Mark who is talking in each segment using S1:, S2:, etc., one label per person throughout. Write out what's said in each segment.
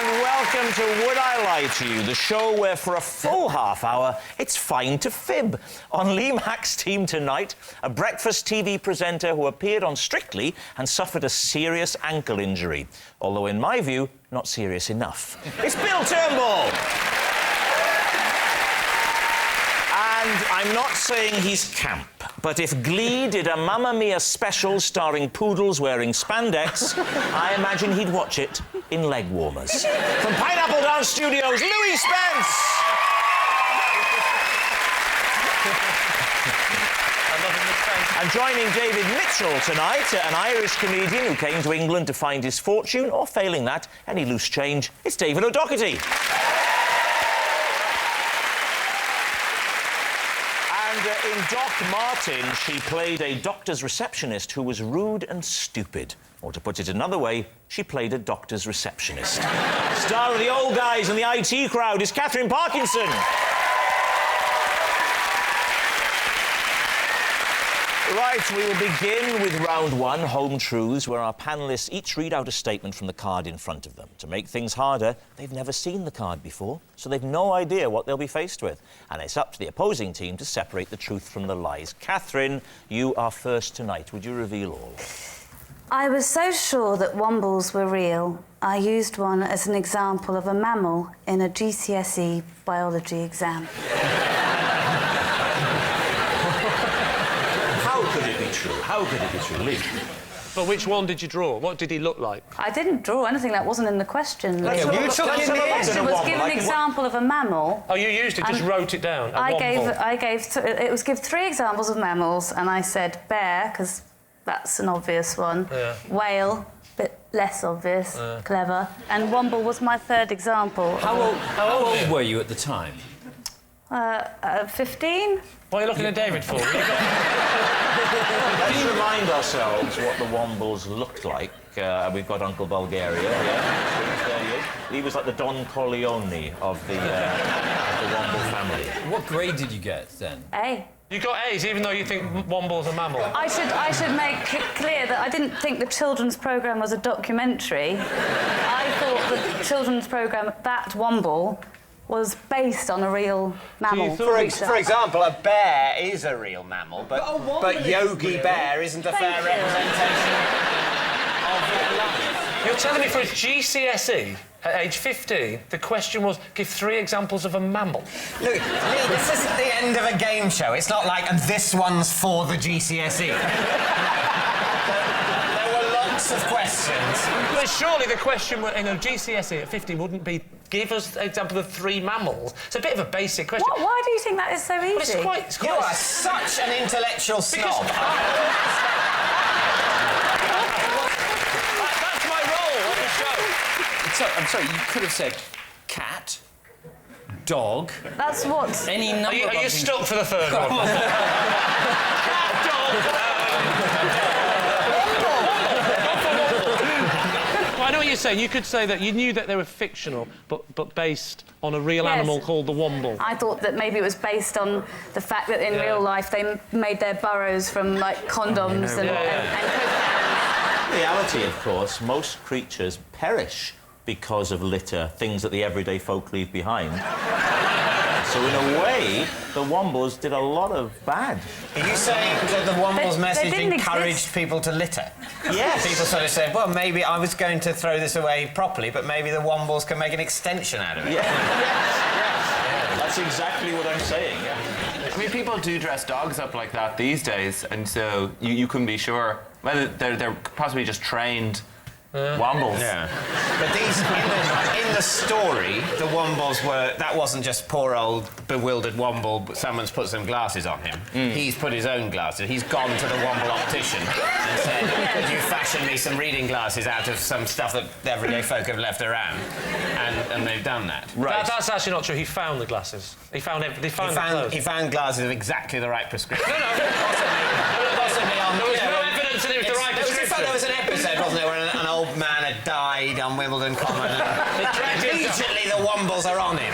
S1: and welcome to Would I Lie to You, the show where for a full half hour it's fine to fib. On Lee Mack's team tonight, a breakfast TV presenter who appeared on Strictly and suffered a serious ankle injury. Although, in my view, not serious enough. It's Bill Turnbull! And I'm not saying he's camp, but if Glee did a Mamma Mia special starring poodles wearing spandex, I imagine he'd watch it in leg warmers. From Pineapple Dance Studios, Louie Spence! And joining David Mitchell tonight, an Irish comedian who came to England to find his fortune, or failing that, any loose change, it's David O'Doherty. In Doc Martin, she played a doctor's receptionist who was rude and stupid. Or to put it another way, she played a doctor's receptionist. Star of The Old Guys and the IT Crowd is Katherine Parkinson. Right, we will begin with round one, Home Truths, where our panellists each read out a statement from the card in front of them. To make things harder, they've never seen the card before, so they've no idea what they'll be faced with. And it's up to the opposing team to separate the truth from the lies. Katherine, you are first tonight. Would you reveal all?
S2: I was so sure that wombles were real, I used one as an example of a mammal in a GCSE biology exam.
S1: How could it be true, Lee?
S3: But which one did you draw? What did he look like?
S2: I didn't draw anything. That wasn't in the question.
S1: The
S2: question was give an example of a mammal.
S3: Oh, you used it, just wrote it down.
S2: It was give 3 examples of mammals, and I said bear, because that's an obvious one.
S3: Yeah.
S2: Whale, bit less obvious, clever. And womble was my 3rd example.
S4: How old were you at the time?
S2: 15.
S3: What are you looking at David for?
S1: Let's remind ourselves what the wombles looked like. We've got Uncle Bulgaria, yeah. There he is. He was like the Don Corleone of the womble family.
S4: What grade did you get then?
S2: A.
S3: You got A's, even though you think womble's a mammal.
S2: I should make clear that I didn't think the children's programme was a documentary. I thought the children's programme, that Womble, was based on a real mammal.
S5: For example, a bear is a real mammal, but Yogi Bear isn't a fair representation of real life.
S3: You're telling me for a GCSE, at age 15, the question was, give 3 examples of a mammal?
S5: Look, Lee, this isn't the end of a game show. It's not like, and this one's for the GCSE. There were lots of questions.
S3: But surely the question in a GCSE at 15 wouldn't be, give us an example of 3 mammals. It's a bit of a basic question.
S2: Why do you think that is so easy?
S3: Well, it's quite...
S5: You are such an intellectual snob.
S3: That's my role on the show.
S4: I'm sorry, you could have said cat, dog...
S2: That's what...
S4: Any number
S3: Are you stuck for the 3rd one? Cat, dog... I know what you're saying. You could say that you knew that they were fictional, but based on a real animal called the womble.
S2: I thought that maybe it was based on the fact that in real life they made their burrows from, like, condoms and coke.
S1: In reality, of course, most creatures perish because of litter, things that the everyday folk leave behind. So, in a way, the wombles did a lot of bad.
S5: Are you saying that the womble's message encouraged
S2: exist.
S5: people to litter?
S1: Yes.
S5: People sort of said, well, maybe I was going to throw this away properly, but maybe the wombles can make an extension out of it.
S1: Yeah. Yes. That's exactly what I'm saying, yeah.
S6: I mean, people do dress dogs up like that these days, and so you couldn't be sure whether they're possibly just trained wombles.
S5: Yeah. But these, in the story, the wombles that wasn't just poor old bewildered womble, but someone's put some glasses on him. He's put his own glasses. He's gone to the womble optician and said, could you fashion me some reading glasses out of some stuff that everyday folk have left around? And they've done that.
S3: Right. That's actually not true. He found the glasses. He found the clothes.
S5: He found glasses of exactly the right prescription.
S3: No.
S5: Possibly on...
S3: There was no evidence that it was the right prescription.
S5: There was an episode, wasn't there, where an old man had died on Wimbledon Common and immediately the wombles are on him.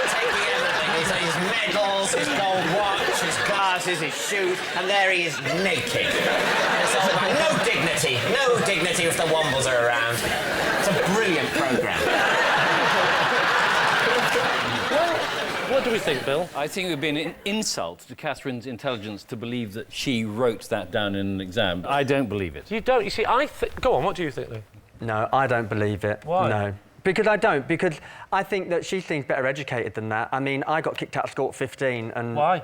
S5: Taking everything. His medals, his gold watch, his glasses, his shoes, and there he is naked. It's all about no dignity if the wombles are around. It's a brilliant programme.
S3: do we think, Bill?
S7: I think it would be an insult to Catherine's intelligence to believe that she wrote that down in an exam. I don't believe it.
S3: You don't. You see, Go on, what do you think, Lou?
S8: No, I don't believe it.
S3: Why?
S8: No. Because I don't. Because I think that she seems better educated than that. I mean, I got kicked out of school at 15 and...
S3: Why?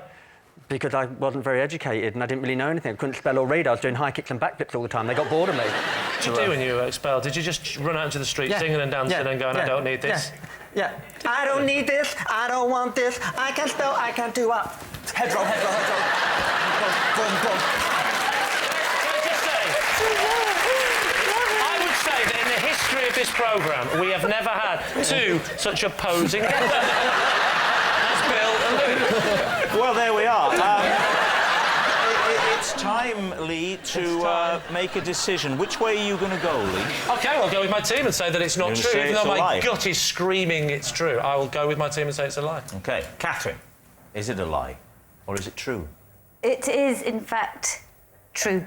S8: Because I wasn't very educated and I didn't really know anything. I couldn't spell or read. I was doing high kicks and backflips all the time. They got bored of me.
S3: What did you do when you were expelled? Did you just run out into the street singing and dancing and going, I don't need this?
S8: Yeah. I don't need this. I don't want this. I can spell. I can do up. Head roll, head roll, head roll. Boom, boom, boom.
S3: Can I just say, I would say that in the history of this programme, we have never had two such opposing as Bill and Lou.
S1: Well, there we are. It's time, Lee, to make a decision. Which way are you going to go, Lee?
S3: OK, I'll go with my team and say that it's not
S1: You're
S3: true,
S1: say
S3: even
S1: it's
S3: though
S1: a
S3: my
S1: lie.
S3: gut is screaming it's true. I will go with my team and say it's a lie.
S1: OK. Katherine, is it a lie or is it true?
S2: It is, in fact, true.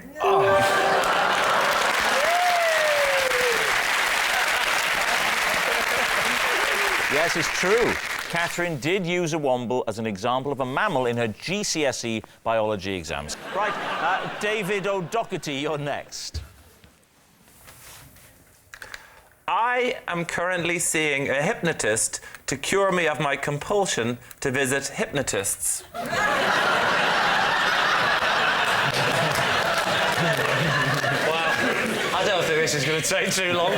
S1: Yes, it's true. Katherine did use a womble as an example of a mammal in her GCSE biology exams. Right, David O'Doherty, you're next.
S6: I am currently seeing a hypnotist to cure me of my compulsion to visit hypnotists.
S3: Well, I don't think this is going to take too long.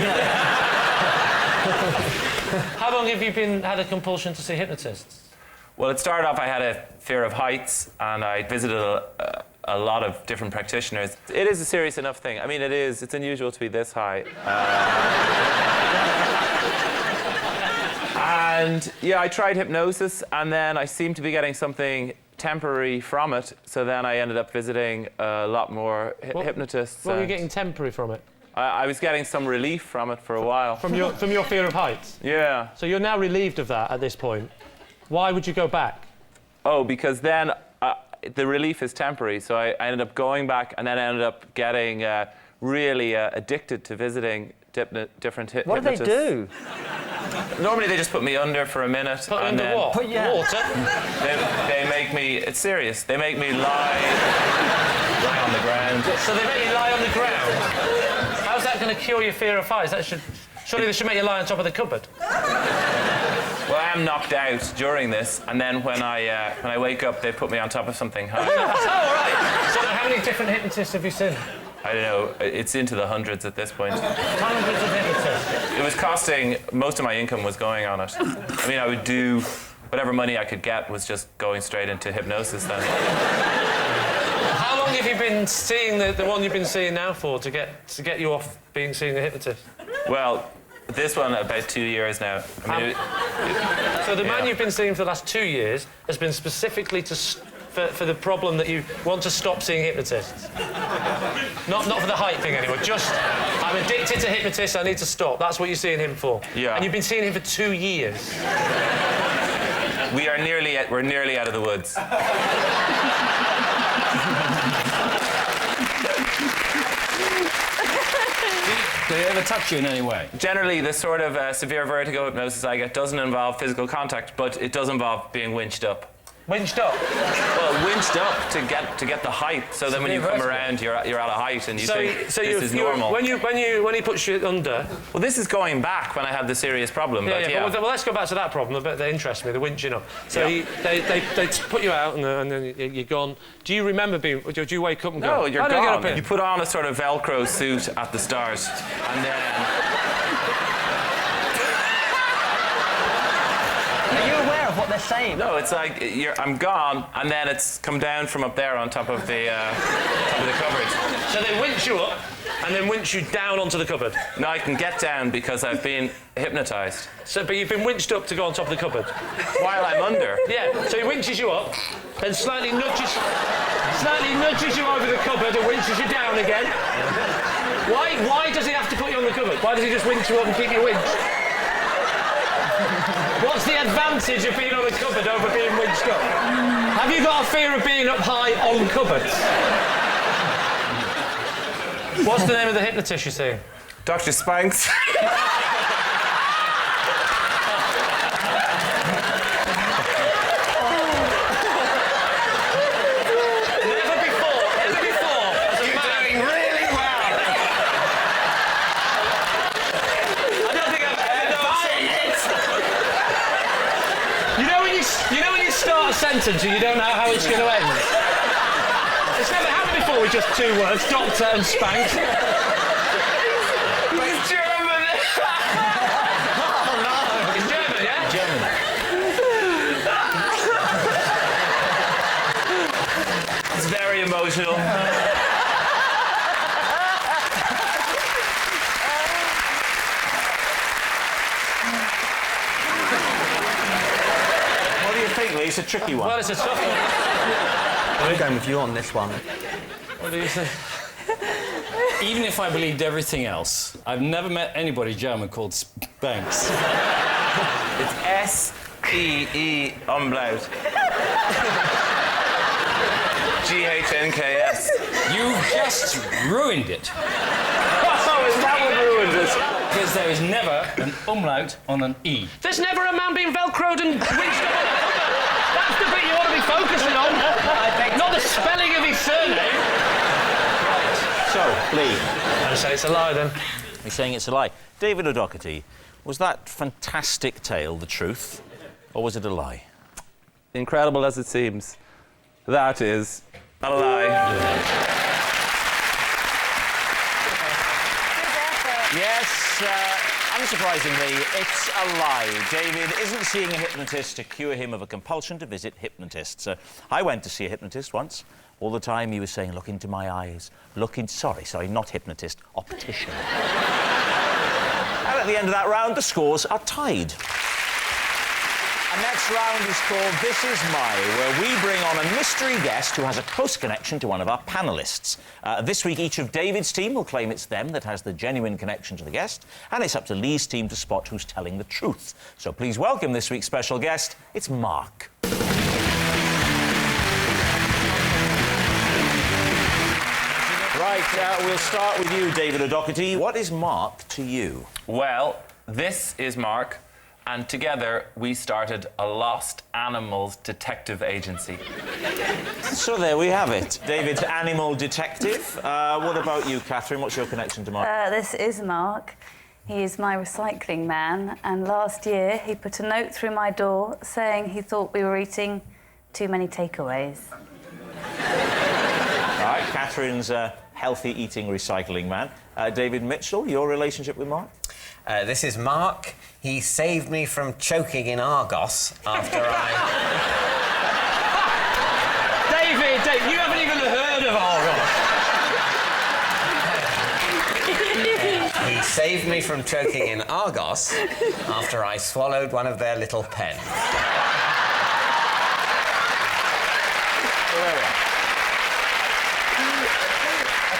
S3: How long have you had a compulsion to see hypnotists?
S6: Well, it started off, I had a fear of heights, and I visited a lot of different practitioners. It is a serious enough thing. I mean, it's unusual to be this high. And yeah, I tried hypnosis, and then I seemed to be getting something temporary from it, so then I ended up visiting a lot more hypnotists.
S3: What were you getting temporary from it?
S6: I was getting some relief from it for a while.
S3: From your fear of heights?
S6: Yeah.
S3: So you're now relieved of that at this point. Why would you go back?
S6: Oh, because then the relief is temporary, so I ended up going back, and then I ended up getting really addicted to visiting different hypnotists.
S8: What do they do?
S6: Normally they just put me under for a minute.
S3: Put
S6: and
S3: under
S6: then
S3: what? Water?
S6: They make me, it's serious, they make me lie on the ground.
S3: So they make you lie on the ground? How's that going to cure your fear of heights? Surely they should make you lie on top of the cupboard.
S6: Well, I am knocked out during this, and then when I wake up, they put me on top of something high.
S3: Oh, right. So how many different hypnotists have you seen?
S6: I don't know, it's into the hundreds at this point.
S3: Hundreds of hypnotists?
S6: It was costing, most of my income was going on it. I mean, I would do whatever money I could get was just going straight into hypnosis then.
S3: How long have you been seeing the one you've been seeing now for to get you off seeing a hypnotist?
S6: Well, this one about 2 years now. I mean,
S3: so the man you've been seeing for the last 2 years has been specifically for the problem that you want to stop seeing hypnotists. Not for the height thing anyway. Just I'm addicted to hypnotists. I need to stop. That's what you're seeing him for.
S6: Yeah.
S3: And you've been seeing him for 2 years.
S6: we're nearly out of the woods.
S7: Do they ever touch you in any way?
S6: Generally, the sort of severe vertigo hypnosis I get doesn't involve physical contact, but it does involve being winched up.
S3: Winched up?
S6: Well, winched up to get the height, so then when you come around, you're at a height and you think this is normal.
S3: When he puts you under...
S6: Well, this is going back when I had the serious problem, but yeah.
S3: Well, let's go back to that problem that interests me, the winching up. So they put you out and then you're gone. Do you remember do you wake up and go...
S6: No, you're
S3: How do I get up
S6: gone.
S3: here?
S6: You put on a sort of Velcro suit at the start, and then...
S8: Are you aware of what they're saying?
S6: No, it's like I'm gone, and then it's come down from up there on top of the cupboard.
S3: So they winch you up, and then winch you down onto the cupboard.
S6: No, I can get down because I've been hypnotised.
S3: So, but you've been winched up to go on top of the cupboard.
S6: While I'm under.
S3: Yeah. So he winches you up, then slightly nudges you over the cupboard and winches you down again. Why does he have to put you on the cupboard? Why does he just winch you up and keep you winched? What's the advantage of being on a cupboard over being winched up? Have you got a fear of being up high on cupboards? What's the name of the hypnotist you're seeing?
S6: Dr. Spence.
S3: start a sentence and you don't know how it's going to end. It's never happened before with just 2 words, doctor and spank.
S5: He's German!
S3: Oh, no. He's German, yeah?
S1: German. It's very emotional. What do you think, Lee? It's a tricky one.
S3: Well, it's a tough one.
S8: I'm going with you on this one.
S3: What do you think?
S7: Even if I believed everything else, I've never met anybody German called Spence.
S6: It's S-E-E umlaut. G-H-N-K-S.
S7: You've just ruined it.
S6: Oh, is that what ruined it?
S7: Because there is never an umlaut on an E.
S3: There's never a man being velcroed and winched up on the cover. That's the bit you ought to be focusing on, not the spelling of his surname.
S1: So, Lee.
S3: I'd say it's a lie, then.
S1: You're saying it's a lie. David O'Doherty, was that fantastic tale the truth, or was it a lie?
S6: Incredible as it seems, that is a lie.
S1: Yes, unsurprisingly, it's a lie. David isn't seeing a hypnotist to cure him of a compulsion to visit hypnotists. I went to see a hypnotist once. All the time he was saying, look into my eyes, sorry, not hypnotist, optician. And at the end of that round, the scores are tied. Our next round is called This Is My, where we bring on a mystery guest who has a close connection to one of our panellists. This week, each of David's team will claim it's them that has the genuine connection to the guest, and it's up to Lee's team to spot who's telling the truth. So please welcome this week's special guest, it's Mark. Right, we'll start with you, David O'Doherty. What is Mark to you?
S6: Well, this is Mark, and together we started a lost animals detective agency.
S1: So there we have it. David's animal detective. What about you, Katherine? What's your connection to Mark?
S2: This is Mark. He is my recycling man, and last year he put a note through my door saying he thought we were eating too many takeaways.
S1: All right, Katherine's a healthy eating recycling man. David Mitchell, your relationship with Mark?
S5: This is Mark. He saved me from choking in Argos after
S3: David, you haven't even heard of Argos.
S5: He saved me from choking in Argos after I swallowed one of their little pens.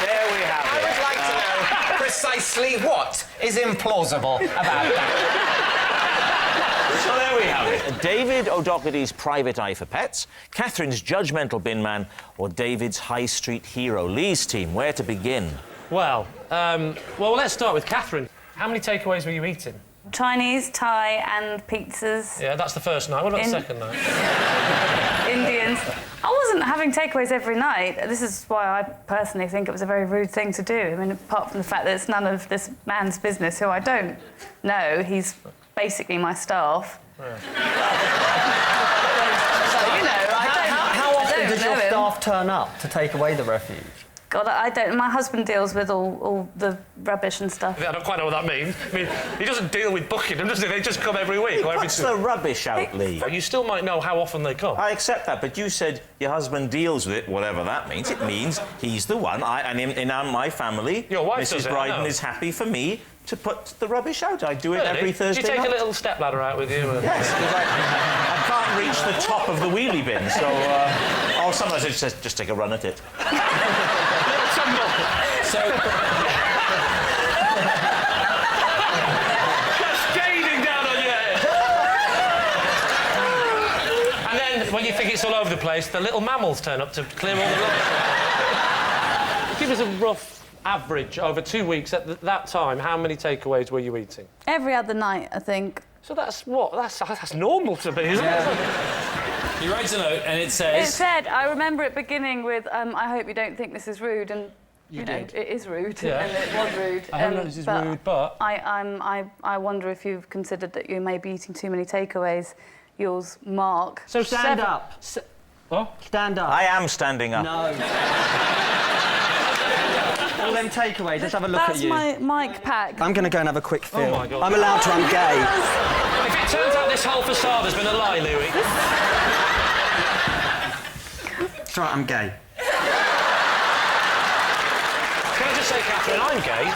S1: There we have it.
S5: I would like to know precisely what is implausible about that.
S1: So there we have it. David O'Doherty's private eye for pets, Katherine's judgmental bin man, or David's high street hero. Lee's team, where to begin?
S3: Well, let's start with Katherine. How many takeaways were you eating?
S2: Chinese, Thai, and pizzas.
S3: Yeah, that's the first night. What about the second night?
S2: Indians. I wasn't having takeaways every night. This is why I personally think it was a very rude thing to do. I mean, apart from the fact that it's none of this man's business, who I don't know. He's basically my staff.
S8: Yeah.
S2: So, you know,
S8: How often does your staff turn up to take away the refuse?
S2: God, I don't... My husband deals with all the rubbish and stuff.
S3: I don't quite know what that means. I mean, he doesn't deal with booking them, does he? They just come every week. Or every
S1: What's the rubbish out, Lee?
S3: Well, you still might know how often they come.
S1: I accept that, but you said your husband deals with it, whatever that means. It means he's the one. And in my family,
S3: your wife
S1: Mrs. Brydon is happy for me to put the rubbish out. I do it every Thursday
S3: night. Do you take
S1: night.
S3: a little stepladder out with you?
S1: Yes, because I can't reach the top of the wheelie bin, so... or sometimes I just take a run at it.
S3: So... Cascading down on your head! And then, when you think it's all over the place, the little mammals turn up to clear all the rubbish. Give us a rough average over 2 weeks at that time. How many takeaways were you eating?
S2: Every other night, I think.
S3: So that's what? That's normal to me, isn't it?
S7: He writes a note and it says...
S2: It said, I remember it beginning with, I hope you don't think this is rude, and, you know, it is rude,
S3: yeah.
S2: and it was rude.
S3: I don't know this is rude, but...
S2: I wonder if you've considered that you may be eating too many takeaways. yours, Mark.
S7: So stand up.
S3: What?
S7: Stand up.
S1: I am standing up.
S7: No. All them takeaways, let's have a look
S2: That's
S7: at you.
S2: my mic pack.
S8: I'm going to go and have a quick feel.
S3: my God.
S8: I'm allowed to, I'm gay.
S3: If it turns out this whole facade has been a lie, Louie.
S8: It's all right, I'm gay.
S3: Can I just say, Katherine, I'm gay.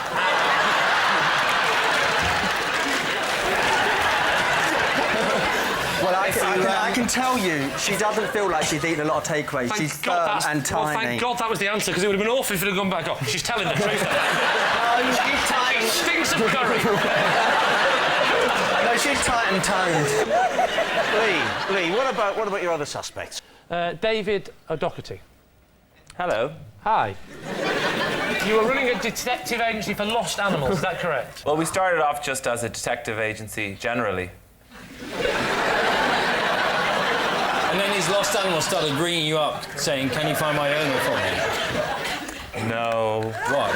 S8: Well, I can tell you, she doesn't feel like she's eaten a lot of takeaways. She's firm and tiny.
S3: Well, thank God that was the answer, because it would have been awful if it had gone back. Oh, she's telling the truth.
S8: No, she's tight.
S3: It stinks of curry.
S8: No, she's tight and toned.
S1: Lee, what about your other suspects?
S3: David O'Doherty.
S6: Hello.
S3: Hi. You were running a detective agency for lost animals, is that correct?
S6: Well, we started off just as a detective agency generally.
S7: And then these lost animals started ringing you up saying, can you find my owner for me?
S6: No.
S7: What?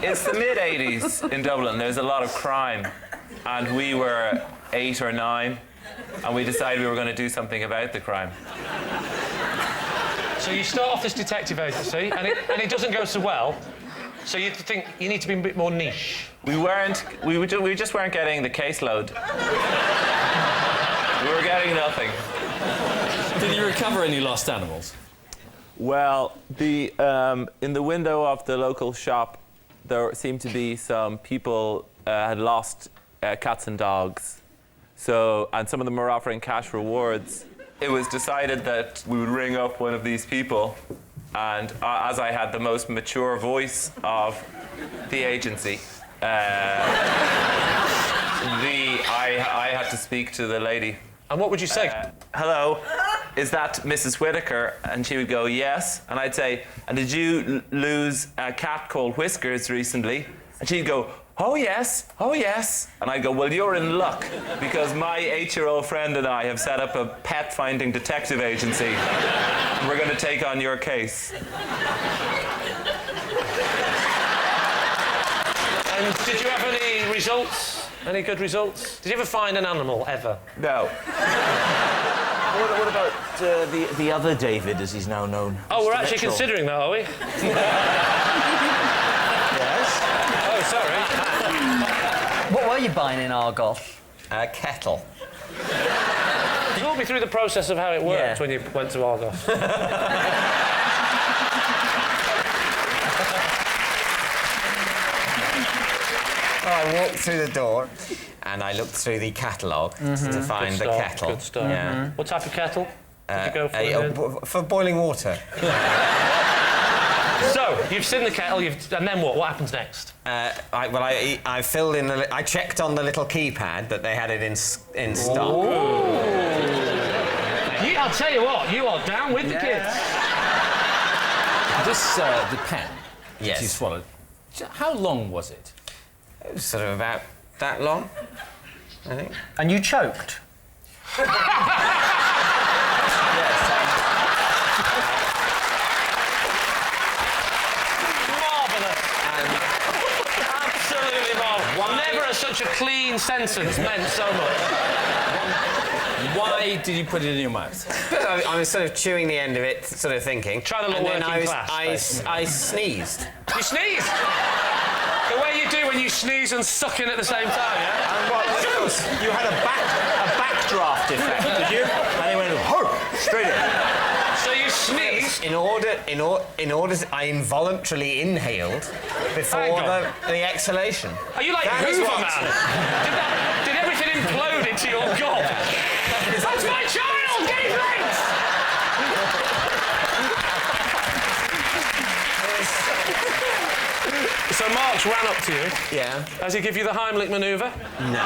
S6: It's the mid-'80s in Dublin. There's a lot of crime. And we were 8 or 9, and we decided we were going to do something about the crime.
S3: So you start off this detective agency, and it doesn't go so well. So you think you need to be a bit more niche.
S6: We just weren't getting the caseload. We were getting nothing.
S7: Did you recover any lost animals?
S6: Well, in the window of the local shop, there seemed to be some people had lost cats and dogs. And some of them were offering cash rewards. It was decided that we would ring up one of these people, and as I had the most mature voice of the agency, I had to speak to the lady.
S3: And what would you say?
S6: Hello, is that Mrs. Whitaker? And she would go, yes. And I'd say, and did you lose a cat called Whiskers recently? And she'd go, oh yes, oh yes. And I'd go, well, you're in luck, because my 8-year-old friend and I have set up a pet-finding detective agency, and we're going to take on your case.
S3: And did you have any results? Any good results? Did you ever find an animal, ever?
S6: No.
S1: What about the other David, as he's now known?
S3: Oh, we're
S1: Mr.
S3: actually
S1: Mitchell?
S3: considering that, are we?
S1: Yes.
S3: Oh, sorry.
S8: What were you buying in Argos?
S5: A kettle.
S3: Talk me through the process of how it worked when you went to Argos.
S5: I walked through the door and I looked through the catalogue to find the kettle.
S3: Good stuff.
S5: Yeah.
S3: What type of kettle did you go for?
S5: For boiling water.
S3: So, you've seen the kettle, and then what? What happens next?
S5: I filled in I checked on the little keypad that they had it in stock.
S3: I'll tell you what, you are down with the kids.
S7: This, the pen that
S5: Yes.
S7: you swallowed, how long was it?
S5: It was sort of about that long, I think.
S8: And you choked?
S3: Absolutely marvellous. Never has such a clean sentence meant so much.
S7: Why did you put it in your mouth?
S5: I was sort of chewing the end of it, sort of thinking.
S3: Trying to look
S5: and then
S3: working class,
S5: I sneezed.
S3: You sneezed? The way you do when you sneeze and suck in at the same time, yeah?
S1: And what, you had a backdraft effect, did you? And he went, straight in.
S3: So you sneezed.
S5: In order, I involuntarily inhaled before the exhalation.
S3: Are you like Hoover Man? Did everything implode into your gob? That's my child! Give thanks! So Mark's ran up to you.
S5: Yeah.
S3: Does he give you the Heimlich manoeuvre?
S5: No.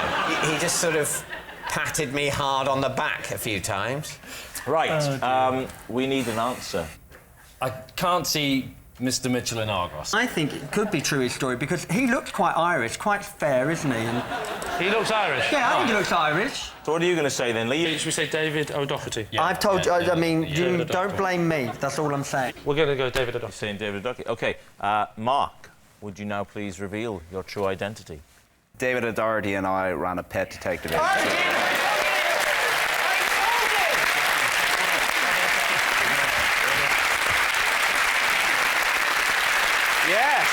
S5: He just sort of patted me hard on the back a few times.
S1: Right, we need an answer.
S7: I can't see Mr. Mitchell in Argos.
S8: I think it could be true, his story, because he looks quite Irish, quite fair, isn't he? And
S3: He looks Irish.
S8: yeah, I think he looks Irish.
S1: So what are you going to say then, Lee?
S3: Should we say David O'Doherty?
S7: Yeah,
S8: I've told you, I mean,
S3: David
S8: you
S3: O'Doherty.
S8: don't blame me, that's all I'm saying.
S3: We're going to go David O'Doherty.
S1: Saying David Ducky. OK, Mark, would you now please reveal your true identity?
S9: David O'Doherty and I ran a pet detective agency.
S1: Yes,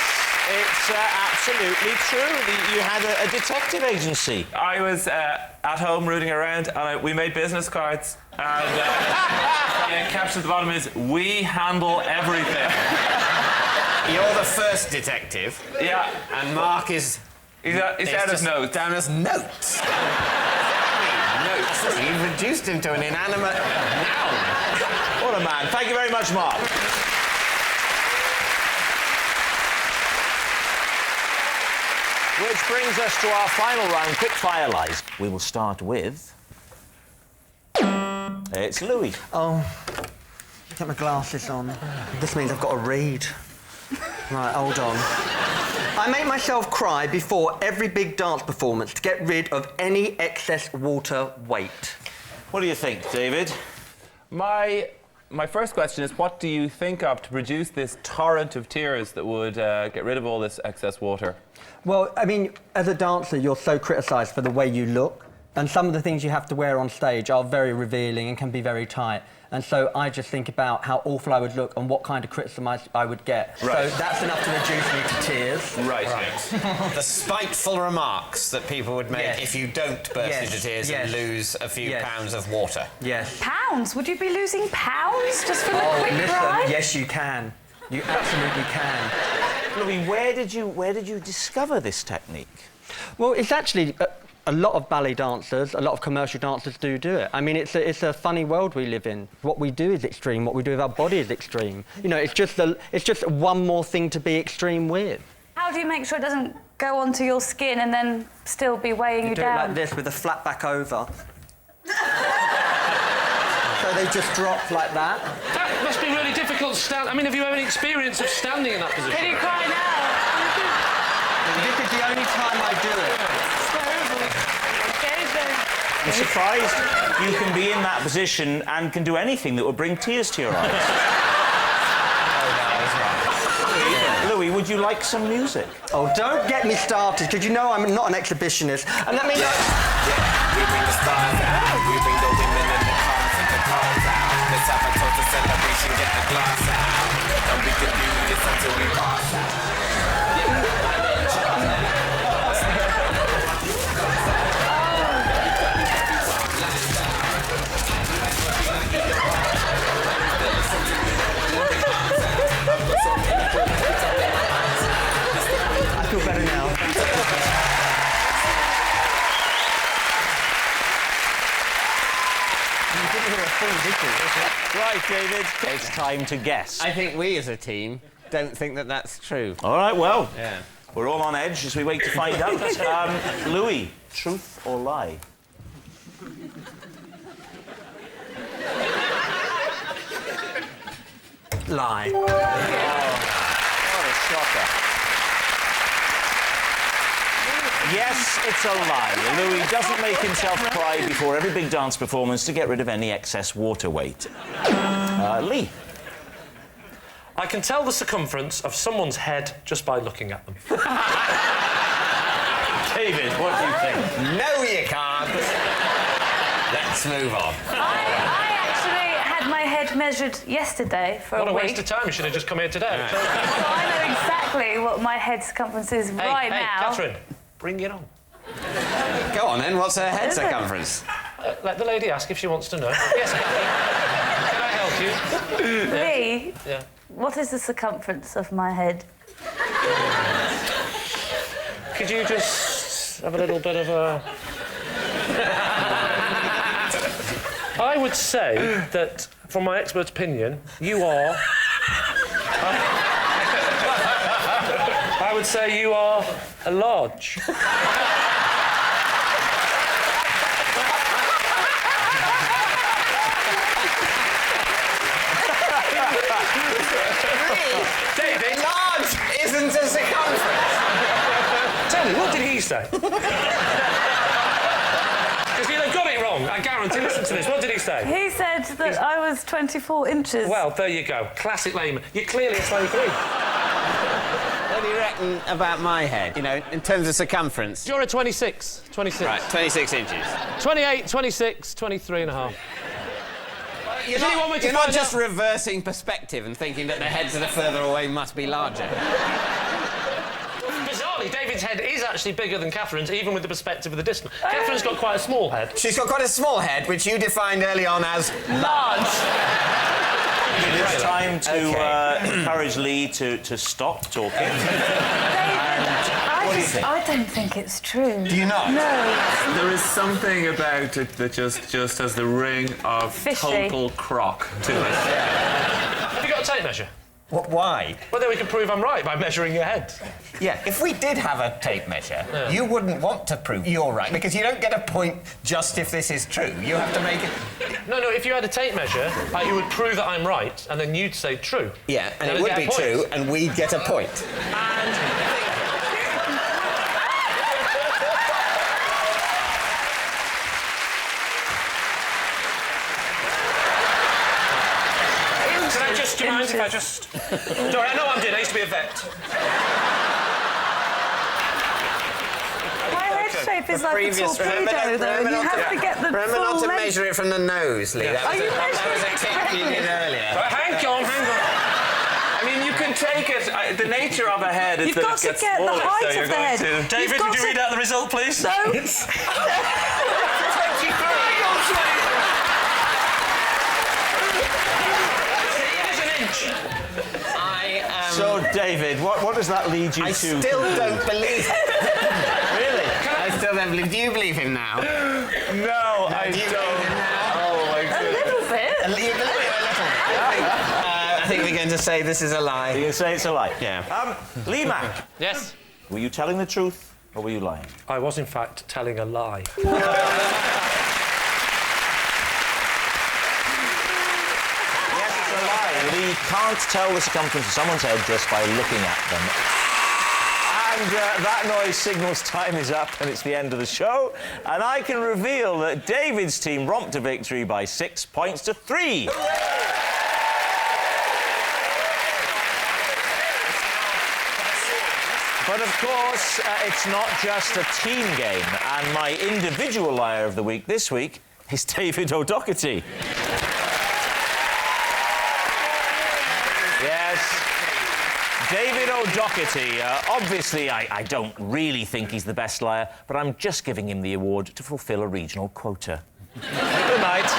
S1: it's absolutely true. You had a detective agency.
S6: I was at home rooting around, and we made business cards. And the caption at the bottom is, "We handle everything."
S5: You're the first detective.
S6: Yeah.
S5: And Mark is...
S6: He's down as notes.
S5: Down as notes. Notes. You've reduced him to an inanimate noun.
S1: What a man. Thank you very much, Mark. Which brings us to our final round, quick fire lies. We will start with... It's Louie.
S8: Oh, get my glasses on. This means I've got to read. Right, hold on. I make myself cry before every big dance performance to get rid of any excess water weight.
S1: What do you think, David?
S6: My first question is, what do you think of to produce this torrent of tears that would get rid of all this excess water?
S8: Well, I mean, as a dancer, you're so criticised for the way you look, and some of the things you have to wear on stage are very revealing and can be very tight. And so I just think about how awful I would look and what kind of criticism I would get.
S5: Right.
S8: So that's enough to reduce me to tears.
S5: Right. The spiteful remarks that people would make if you don't burst into tears and lose a few pounds of water.
S8: Yes.
S2: Pounds? Would you be losing pounds just for the quick
S8: listen,
S2: cry?
S8: yes, you can. You absolutely can.
S1: Louie, where did you discover this technique?
S8: Well, it's actually... a lot of ballet dancers, a lot of commercial dancers do it. I mean, it's a funny world we live in. What we do is extreme. What we do with our body is extreme. You know, it's just one more thing to be extreme with.
S2: How do you make sure it doesn't go onto your skin and then still be weighing you
S8: do
S2: down?
S8: it like this with a flat back over. So they just drop like that.
S3: That must be really difficult to stand. I mean, have you had any experience of standing in that position?
S2: Can you cry now?
S8: This is the only time I do it.
S1: I'm surprised you can be in that position and can do anything that would bring tears to your eyes. Louie, would you like some music?
S8: Oh, don't get me started, because you know I'm not an exhibitionist. And that means...
S10: We bring the stars out, we bring the women in the cars and the cars out. Let's have a total celebration, get the glass out. And we can do this until we pass out.
S8: I feel better now. You didn't hear a thing, did you?
S1: Right, David, it's time to guess.
S5: I think we as a team don't think that that's true.
S1: All right, well,
S5: Yeah.
S1: we're all on edge as we wait to find out. Louie, truth or lie?
S8: Lie.
S1: What a shocker. Yes, it's a lie. Louie doesn't make himself cry before every big dance performance to get rid of any excess water weight. Lee?
S3: I can tell the circumference of someone's head just by looking at them.
S1: David, what do you think?
S5: No, you can't. Let's move on.
S2: I actually had my head measured yesterday for
S3: What a
S2: week.
S3: waste of time. You should have just come here today.
S2: So I know exactly what my head circumference is right now.
S3: Catherine, bring it on.
S5: Go on then, what's her head
S2: Is it?
S5: circumference?
S3: Let the lady ask if she wants to know. Yes, Catherine. Can I help you?
S2: Lee,
S3: Yeah.
S2: what is the circumference of my head?
S3: Could you just have a little bit of a... I would say that, from my expert opinion, you are... I would say you are a large.
S5: David, large isn't a circumference.
S3: Tell me, what did he say? Because you've got it wrong, I guarantee. Listen to this. What did he say?
S2: He said that I was 24 inches.
S3: Well, there you go. Classic layman. You're clearly a 23.
S5: do you reckon about my head? You know, in terms of circumference.
S3: You're a 26. 26.
S5: Right, 26 inches.
S3: 28, 26, 23 and a half.
S5: You're not just reversing perspective and thinking that the heads that are further away must be larger.
S3: Bizarrely, David's head is actually bigger than Katherine's, even with the perspective of the distance. Katherine's got quite a small head.
S5: She's got quite a small head, which you defined early on as large.
S1: It's time to encourage Lee to stop talking.
S2: I don't think it's true.
S5: Do you not?
S2: No.
S6: There is something about it that just has the ring of
S2: Fishy.
S6: total crock to it.
S3: Have you got a tape measure?
S5: What, why?
S3: Well, then we can prove I'm right by measuring your head.
S5: Yeah, if we did have a tape measure, you wouldn't want to prove you're right, because you don't get a point just if this is true. You have to make it...
S3: No, if you had a tape measure, you would prove that I'm right, and then you'd say true.
S5: Yeah, and it would be true, and we'd get a point.
S3: And... Do you mind if I just... Don't worry, I know what I'm doing. I used to be a vet.
S2: My head shape is like a torpedo, though, and you have to get the
S5: Remember
S2: full
S5: not to
S2: length.
S5: measure it from the nose, Lee. That was a tip you did earlier.
S3: Right, hang on.
S6: I mean, you can take it. The nature of a head is
S2: You've
S6: that
S2: got
S6: it
S2: to
S6: gets
S2: get the
S6: smaller,
S2: height
S6: so
S2: of
S6: you're
S2: the
S6: going
S2: head.
S6: to...
S3: David, would you read out the result, please?
S2: No.
S3: 23.
S1: So, David, what does that lead you to?
S5: I still don't believe it.
S1: Really?
S5: I still don't believe... Do you believe him now?
S6: No, I
S5: Do you
S6: don't.
S5: believe him now?
S6: Oh, my
S2: A
S6: goodness.
S2: little bit.
S5: You believe him a little bit. I think we're going to say this is a lie.
S1: You're going to say it's a lie?
S5: Yeah.
S1: Lee Mack,
S3: Yes?
S1: were you telling the truth or were you lying?
S3: I was, in fact, telling a lie.
S1: Lee can't tell the circumference of someone's head just by looking at them. And that noise signals time is up and it's the end of the show. And I can reveal that David's team romped to victory by 6 points to 3. But of course, it's not just a team game. And my individual liar of the week this week is David O'Doherty. Yes. David O'Doherty. Obviously, I don't really think he's the best liar, but I'm just giving him the award to fulfil a regional quota. Good night.